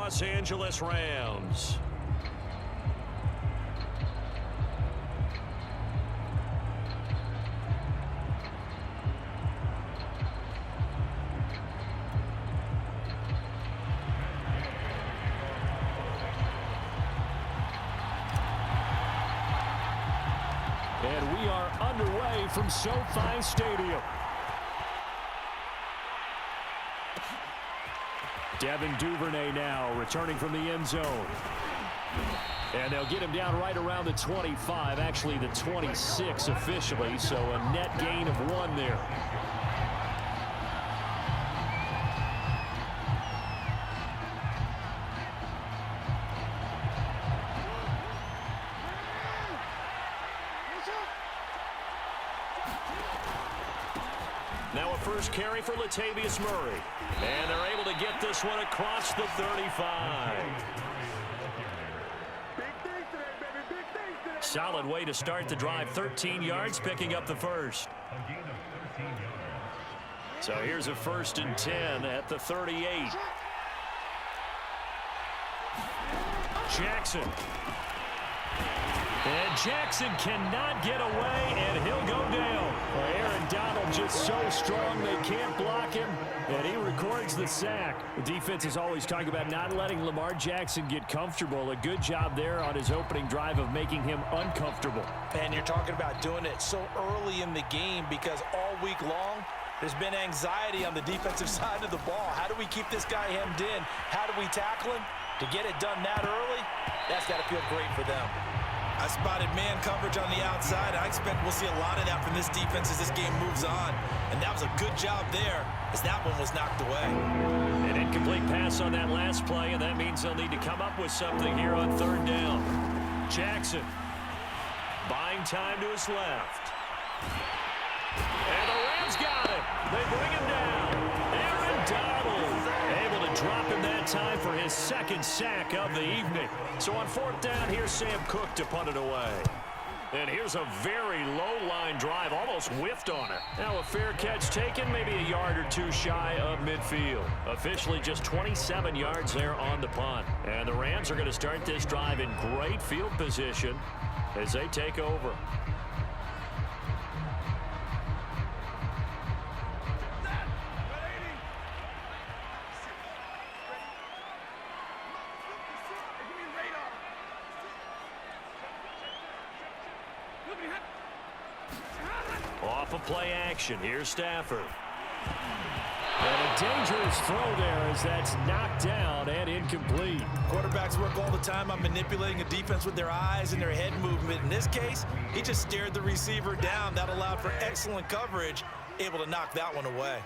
Los Angeles Rams. And we are underway from SoFi Stadium. Devin Duvernay now returning from the end zone. And they'll get him down right around the 25, actually the 26 officially, so a net gain of 1 there. Now a first carry for Latavius Murray. And they're able to get this one across the 35. Solid way to start the drive. 13 yards, picking up the first. So here's a 1st and 10 at the 38. Jackson. And Jackson cannot get away, and he'll go down. Well, Aaron Donald just so strong they can't block him, and he records the sack. The defense is always talking about not letting Lamar Jackson get comfortable. A good job there on his opening drive of making him uncomfortable. And you're talking about doing it so early in the game because all week long, there's been anxiety on the defensive side of the ball. How do we keep this guy hemmed in? How do we tackle him? To get it done that early, that's got to feel great for them. I spotted man coverage on the outside. I expect we'll see a lot of that from this defense as this game moves on. And that was a good job there as that one was knocked away. An incomplete pass on that last play, and that means they'll need to come up with something here on 3rd down. Jackson buying time to his left. And the Rams got him. They bring him down. Aaron Donald able to drop him that time for his 2nd sack of the evening. So on 4th down, here's Sam Cook to punt it away. And here's a very low-line drive, almost whiffed on it. Now a fair catch taken, maybe a yard or 2 shy of midfield. Officially just 27 yards there on the punt. And the Rams are going to start this drive in great field position as they take over. Off of play action. Here's Stafford. And a dangerous throw there as that's knocked down and incomplete. Quarterbacks work all the time on manipulating a defense with their eyes and their head movement. In this case, he just stared the receiver down. That allowed for excellent coverage, able to knock that one away.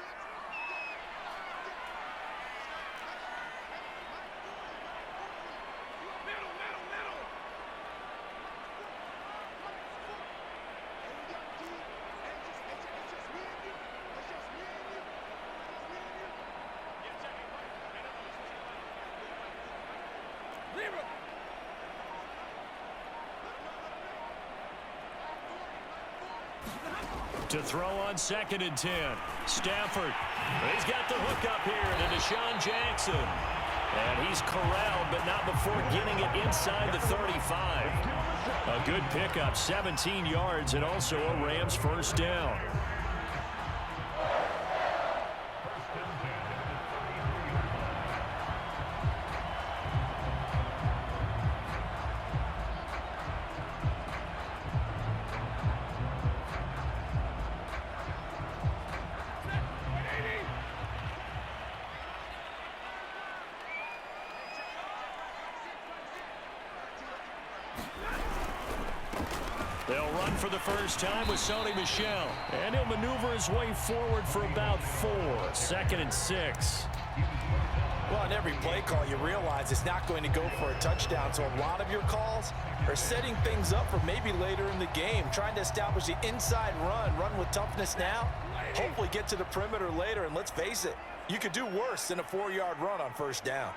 To throw on 2nd and 10. Stafford. He's got the hook up here to Deshaun Jackson. And he's corralled, but not before getting it inside the 35. A good pickup, 17 yards, and also a Rams 1st down. They'll run for the first time with Sony Michel. And he'll maneuver his way forward for about 4. 2nd and 6. Well, on every play call, you realize it's not going to go for a touchdown. So a lot of your calls are setting things up for maybe later in the game, trying to establish the inside run with toughness now, hopefully get to the perimeter later. And let's face it, you could do worse than a 4-yard run on 1st down.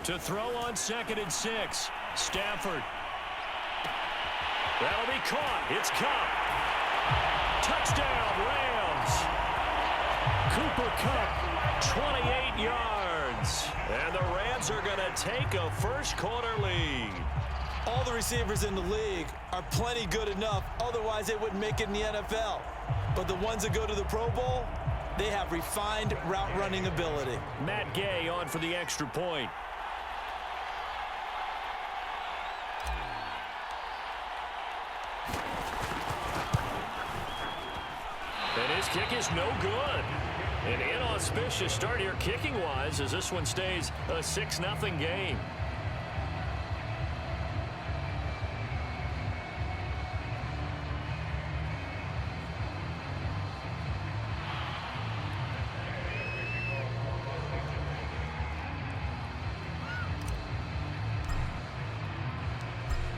To throw on 2nd and 6. Stafford. That'll be caught. It's caught. Touchdown, Rams. uppercut, 28 yards. And the Rams are going to take a first-quarter lead. All the receivers in the league are plenty good enough, otherwise they wouldn't make it in the NFL. But the ones that go to the Pro Bowl, they have refined route running ability. Matt Gay on for the extra point. And his kick is no good. An inauspicious start here kicking-wise as this one stays a 6-0 game.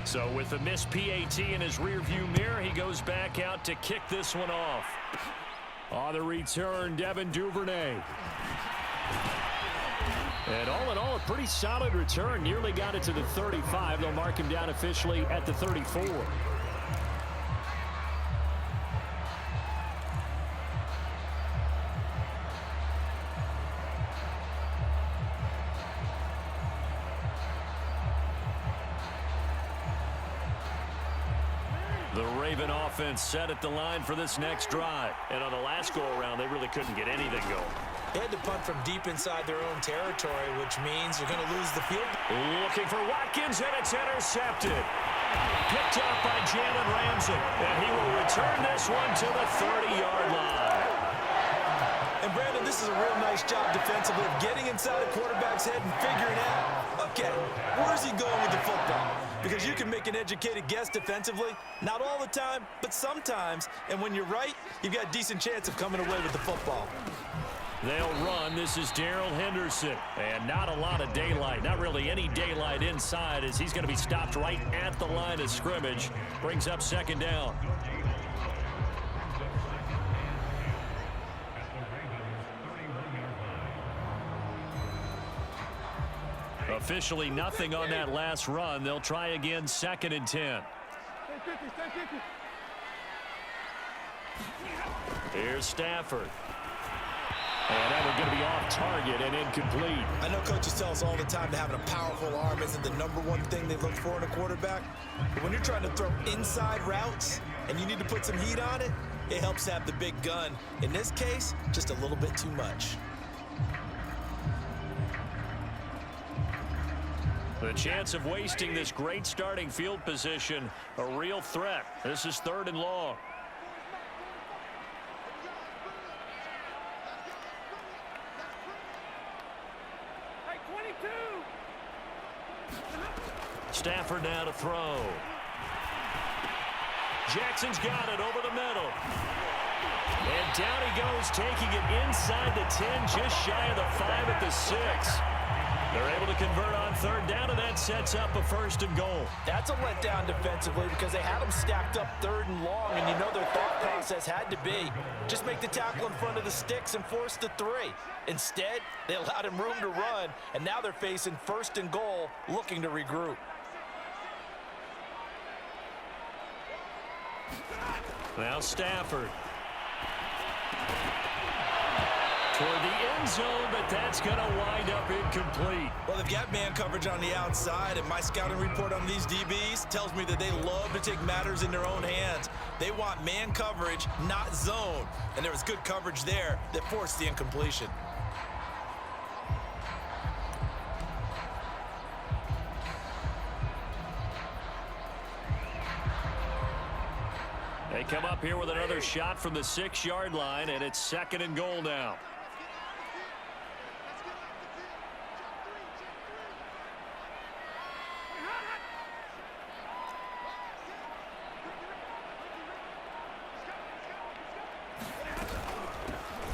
So with the missed PAT in his rearview mirror, he goes back out to kick this one off. On the return, Devin Duvernay. And all in all, a pretty solid return. Nearly got it to the 35. They'll mark him down officially at the 34. The Raven offense set at the line for this next drive. And on the last go-around, they really couldn't get anything going. They had to punt from deep inside their own territory, which means they're going to lose the field. Looking for Watkins, and it's intercepted. Picked up by Jalen Ramsey. And he will return this one to the 30-yard line. And Brandon, this is a real nice job defensively of getting inside a quarterback's head and figuring out, okay, where's he going with the football? Because you can make an educated guess defensively, not all the time, but sometimes. And when you're right, you've got a decent chance of coming away with the football. They'll run. This is Darrell Henderson. And not a lot of daylight, not really any daylight inside as he's going to be stopped right at the line of scrimmage. Brings up second down. Officially nothing on that last run. They'll try again, 2nd and 10. Here's Stafford. And that one's going to be off target and incomplete. I know coaches tell us all the time that having a powerful arm isn't the #1 thing they look for in a quarterback. But when you're trying to throw inside routes and you need to put some heat on it, it helps have the big gun. In this case, just a little bit too much. The chance of wasting this great starting field position, a real threat. This is 3rd and long. Hey, 22. Stafford now to throw. Jackson's got it over the middle. And down he goes, taking it inside the 10, just shy of the 5 at the 6. They're able to convert on 3rd down, and that sets up a 1st and goal. That's a letdown defensively because they had them stacked up 3rd and long, and you know their thought process had to be just make the tackle in front of the sticks and force the 3. Instead, they allowed him room to run, and now they're facing 1st and goal, looking to regroup. Now Stafford. Toward the end zone, but that's going to wind up incomplete. Well, they've got man coverage on the outside, and my scouting report on these DBs tells me that they love to take matters in their own hands. They want man coverage, not zone. And there was good coverage there that forced the incompletion. They come up here with another shot from the 6-yard line, and it's 2nd and goal now.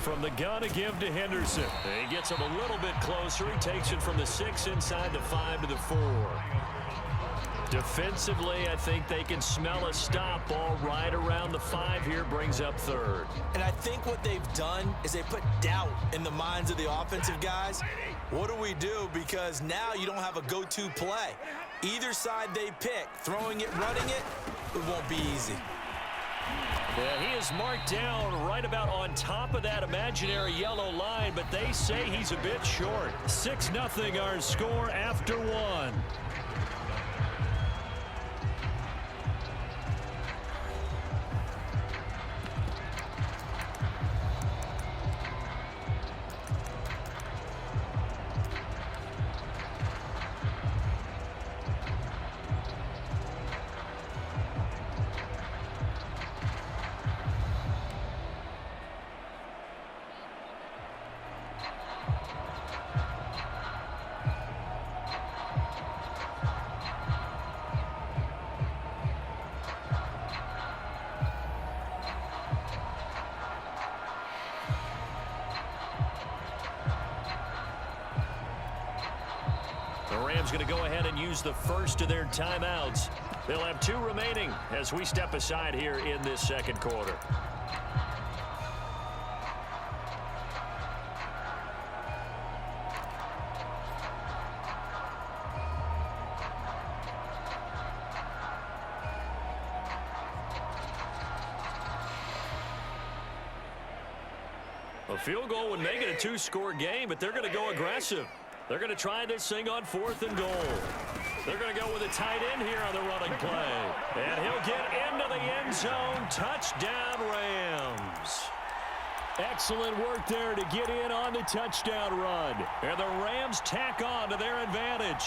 From the gun to give to Henderson. He gets him a little bit closer. He takes it from the 6 inside the 5 to the 4. Defensively, I think they can smell a stop ball right around the 5 here, brings up 3rd. And I think what they've done is they put doubt in the minds of the offensive guys. What do we do? Because now you don't have a go-to play. Either side they pick, throwing it, running it, it won't be easy. Yeah, he is marked down right about on top of that imaginary yellow line, but they say he's a bit short. 6-0 our score after one. The Rams going to go ahead and use the first of their timeouts. They'll have 2 remaining as we step aside here in this second quarter. A field goal would make it a 2-score game, but they're going to go aggressive. They're going to try this thing on 4th and goal. They're going to go with a tight end here on the running play. And he'll get into the end zone. Touchdown, Rams. Excellent work there to get in on the touchdown run. And the Rams tack on to their advantage.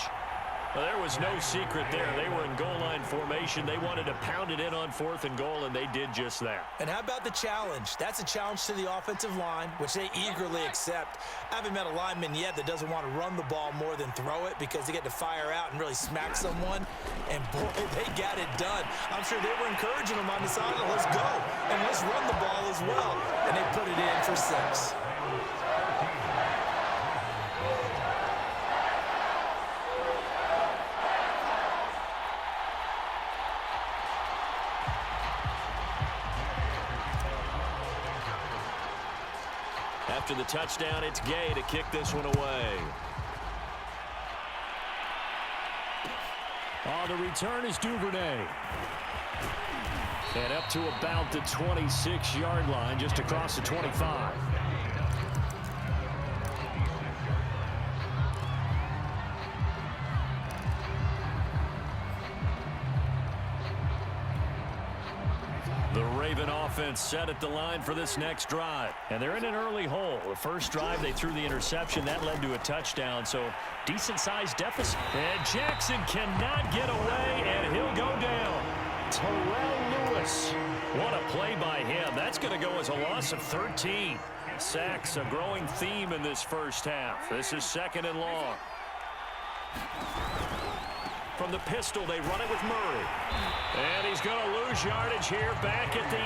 Well, there was no secret there. They were in goal line formation. They wanted to pound it in on 4th and goal, and they did just that. And how about the challenge? That's a challenge to the offensive line, which they eagerly accept. I haven't met a lineman yet that doesn't want to run the ball more than throw it because they get to fire out and really smack someone. And, boy, they got it done. I'm sure they were encouraging them on the sideline. Let's go, and let's run the ball as well. And they put it in for 6. After the touchdown, it's Gay to kick this one away. On the return is Duvernay. And up to about the 26-yard line, just across the 25. The Raven offense set at the line for this next drive. And they're in an early hole. The first drive, they threw the interception. That led to a touchdown, so decent-sized deficit. And Jackson cannot get away, and he'll go down. Terrell Lewis. What a play by him. That's going to go as a loss of 13. Sacks, a growing theme in this first half. This is 2nd and long. From the pistol, they run it with Murray. And he's going to lose yardage here back at the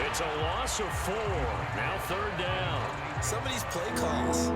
8. It's a loss of 4. Now 3rd down. Some of these play calls,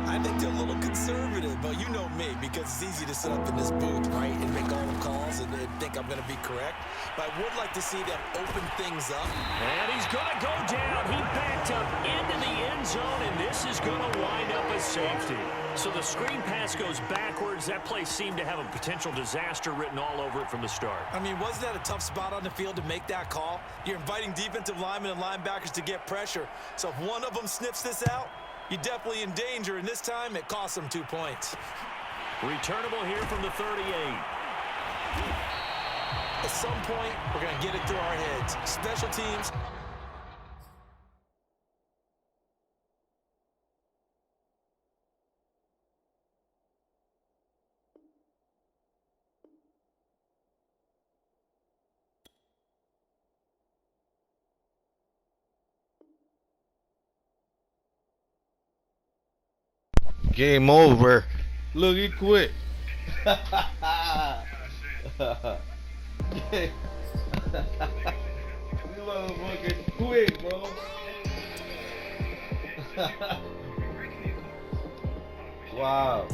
I think they're a little conservative, but you know me, because it's easy to sit up in this booth, right, and make all the calls and think I'm going to be correct. But I would like to see them open things up. And he's going to go down. He backed up into the end zone, and this is going to wind up as safety. So the screen pass goes backwards. That play seemed to have a potential disaster written all over it from the start. I mean, wasn't that a tough spot on the field to make that call? You're inviting defensive linemen and linebackers to get pressure. So if one of them sniffs this out, you're definitely in danger, and this time it costs them 2 points. Returnable here from the 38. At some point, we're going to get it through our heads. Special teams. Game over. Look, he quit. You motherfucking quit, bro. Wow.